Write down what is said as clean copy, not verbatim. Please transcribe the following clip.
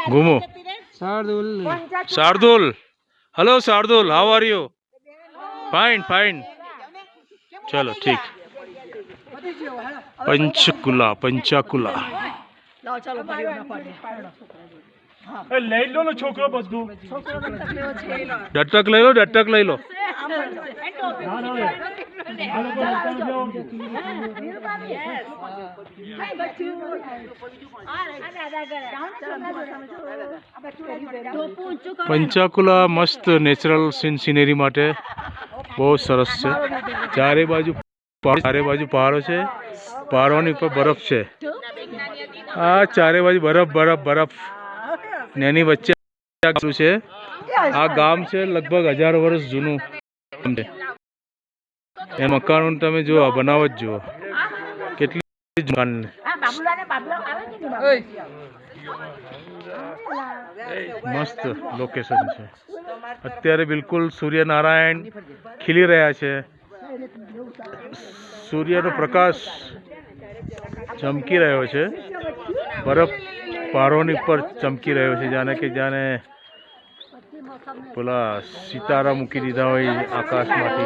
घूमो Shardul hello Shardul how are you fine fine चलो ठीक पंचकुला पंचाकुला લઈ લો ને છોકરો બધું ડટક લઈ લો ડટક લઈ લો पंचाकुला मस्त नेचरल सीनरी माटे बहुत सरस है चारे बाजू पहाड़ो है पहाड़ों पर बरफ है आ चारे बाजू बरफ बरफ बरफ नेनी वच्चे है आ गाम से लगभग 1000 वर्ष जूनू ए मकान तमे जो बनावट जो केटली मस्त लोकेशन है अत्यारे बिल्कुल सूर्यनारायण खिली रहा है सूर्य प्रकाश चमकी रह्यो है बरफ पहाड़ों पर चमकी रह्यो है जाने के जाने पेला सितारा मूकी दीधा हो आकाश माथी